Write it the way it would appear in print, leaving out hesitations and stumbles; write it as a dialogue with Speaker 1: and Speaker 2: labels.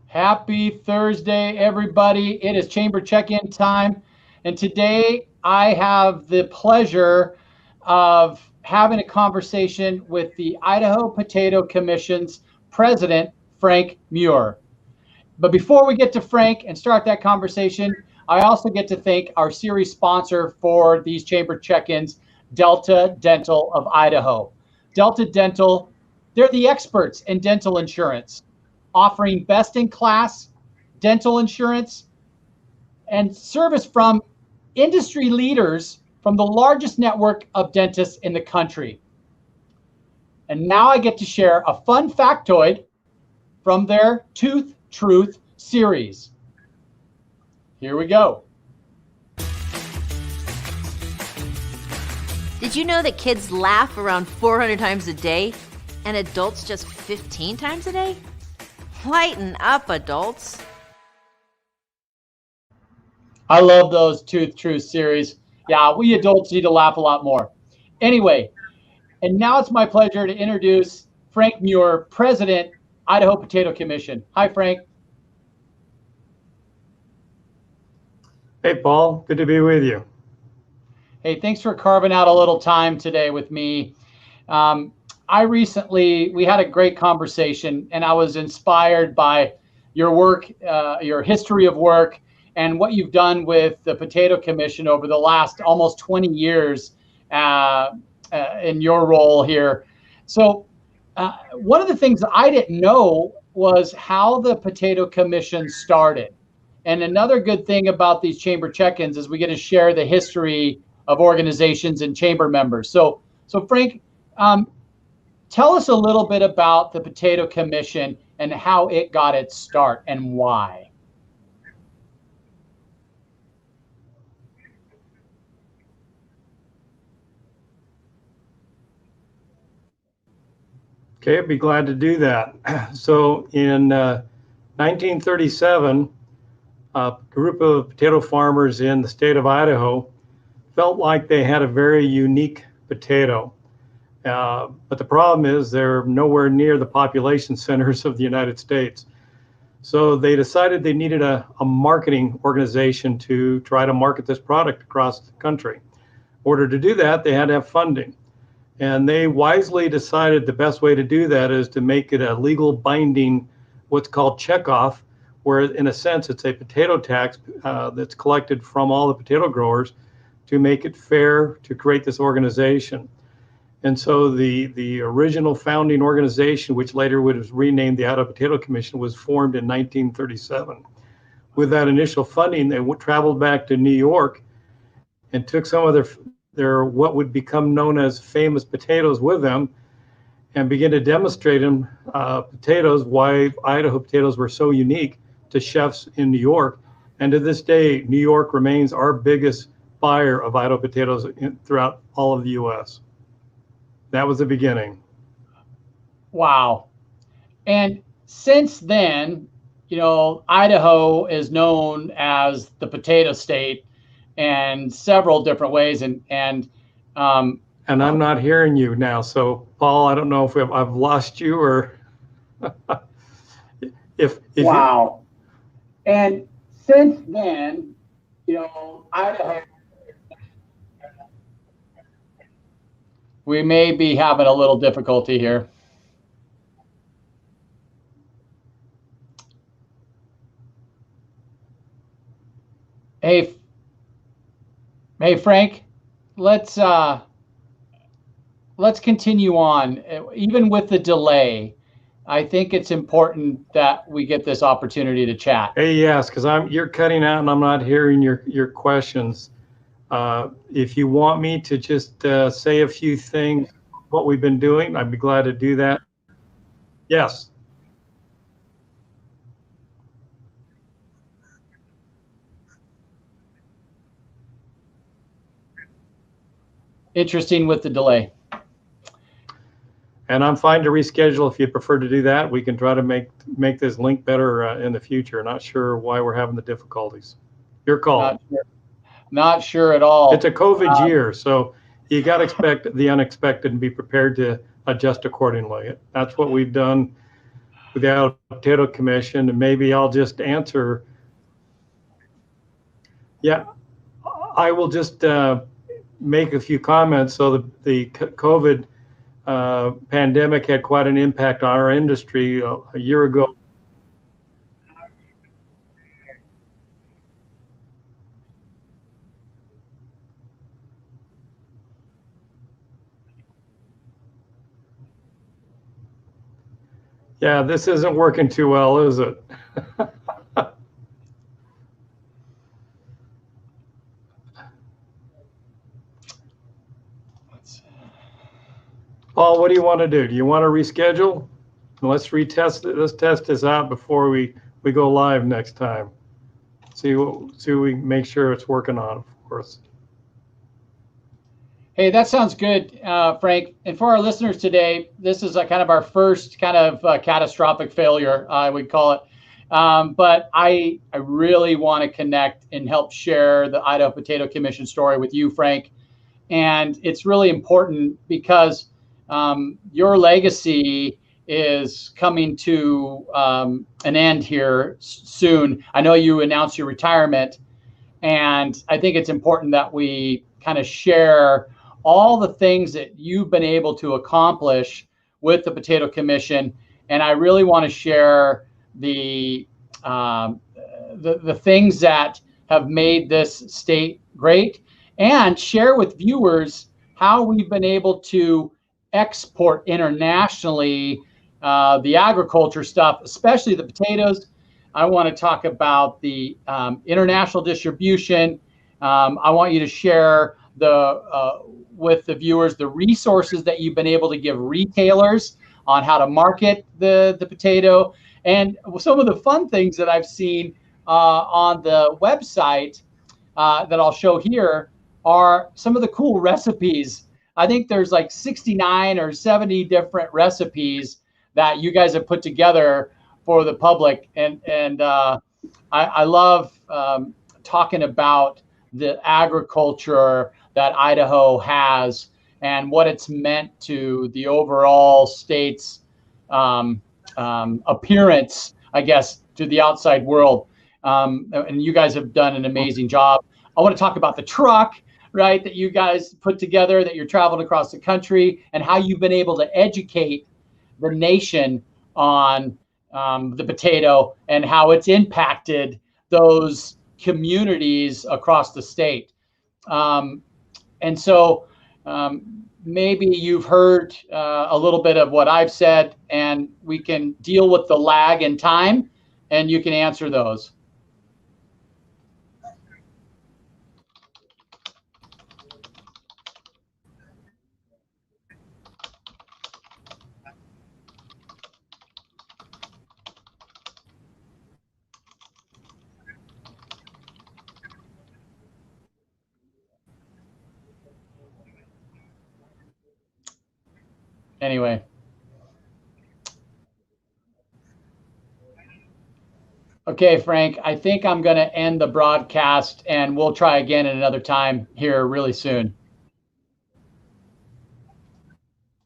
Speaker 1: Happy Thursday, everybody. It is Chamber Check-in time. And today I have the pleasure of having a conversation with the Idaho Potato Commission's president, Frank Muir. But before we get to Frank and start that conversation, I also get to thank our series sponsor for these Chamber Check-ins, Delta Dental of Idaho. Delta Dental, they're the experts in dental insurance, offering best-in-class dental insurance and service from industry leaders from the largest network of dentists in the country. And now I get to share a fun factoid from their Tooth Truth series. Here we go.
Speaker 2: Did you know that kids laugh around 400 times a day and adults just 15 times a day? Lighten up, adults.
Speaker 1: I love those Tooth Truth series. Yeah, we adults need to laugh a lot more. Anyway, and now it's my pleasure to introduce Frank Muir, President, Idaho Potato Commission. Hi, Frank.
Speaker 3: Hey, Paul. Good to be with you.
Speaker 1: Hey, thanks for carving out a little time today with me. We had a great conversation, and I was inspired by your work, your history of work, and what you've done with the Potato Commission over the last almost 20 years in your role here. So one of the things I didn't know was how the Potato Commission started. And another good thing about these Chamber Check-ins is we get to share the history of organizations and chamber members. So Frank, tell us a little bit about the Potato Commission and how it got its start and why.
Speaker 3: Okay, I'd be glad to do that. So in 1937, a group of potato farmers in the state of Idaho felt like they had a very unique potato. But the problem is they're nowhere near the population centers of the United States. So they decided they needed a marketing organization to try to market this product across the country. In order to do that, they had to have funding. And they wisely decided the best way to do that is to make it a legal binding, what's called checkoff, where in a sense it's a potato tax that's collected from all the potato growers to make it fair to create this organization. And so the original founding organization, which later would have renamed the Idaho Potato Commission, was formed in 1937. With that initial funding, they traveled back to New York and took some of their what would become known as famous potatoes with them and began to demonstrate them potatoes, why Idaho potatoes were so unique to chefs in New York. And to this day, New York remains our biggest buyer of Idaho potatoes throughout all of the U.S. That was the beginning.
Speaker 1: Wow. And since then, Idaho is known as the potato state in several different ways. And
Speaker 3: I'm not hearing you now. So, Paul, I don't know if I've lost you or if
Speaker 1: wow. And since then, Idaho, we may be having a little difficulty here. Hey, Frank, let's continue on. Even with the delay, I think it's important that we get this opportunity to chat.
Speaker 3: Hey, yes, because you're cutting out and I'm not hearing your questions. If you want me to just say a few things, what we've been doing, I'd be glad to do that. Yes.
Speaker 1: Interesting with the delay.
Speaker 3: And I'm fine to reschedule if you prefer to do that. We can try to make this link better in the future. Not sure why we're having the difficulties. Your call.
Speaker 1: Not sure at all.
Speaker 3: It's a COVID year, so you got to expect the unexpected and be prepared to adjust accordingly. That's what we've done with the Idaho Potato Commission, and maybe I'll just answer. Yeah, I will just make a few comments. So the COVID pandemic had quite an impact on our industry a year ago. Yeah, this isn't working too well, is it? Paul, what do you want to do? Do you want to reschedule? Let's retest it. Let's test this out before we go live next time. See we make sure it's working on for us.
Speaker 1: Hey, that sounds good, Frank. And for our listeners today, this is kind of our first kind of catastrophic failure, I would call it. But I really want to connect and help share the Idaho Potato Commission story with you, Frank. And it's really important because your legacy is coming to an end here soon. I know you announced your retirement, and I think it's important that we kind of share all the things that you've been able to accomplish with the Potato Commission. And I really want to share the things that have made this state great, and share with viewers how we've been able to export internationally the agriculture stuff, especially the potatoes. I want to talk about the international distribution. I want you to share with the viewers the resources that you've been able to give retailers on how to market the potato, and some of the fun things that I've seen on the website that I'll show here are some of the cool recipes. I think there's like 69 or 70 different recipes that you guys have put together for the public, and I love talking about the agriculture that Idaho has and what it's meant to the overall state's appearance, I guess, to the outside world. And you guys have done an amazing job. I want to talk about the truck, right, that you guys put together, that you're traveling across the country, and how you've been able to educate the nation on the potato and how it's impacted those communities across the state. And so maybe you've heard a little bit of what I've said, and we can deal with the lag in time, and you can answer those. Anyway. Okay, Frank, I think I'm going to end the broadcast, and we'll try again at another time here really soon.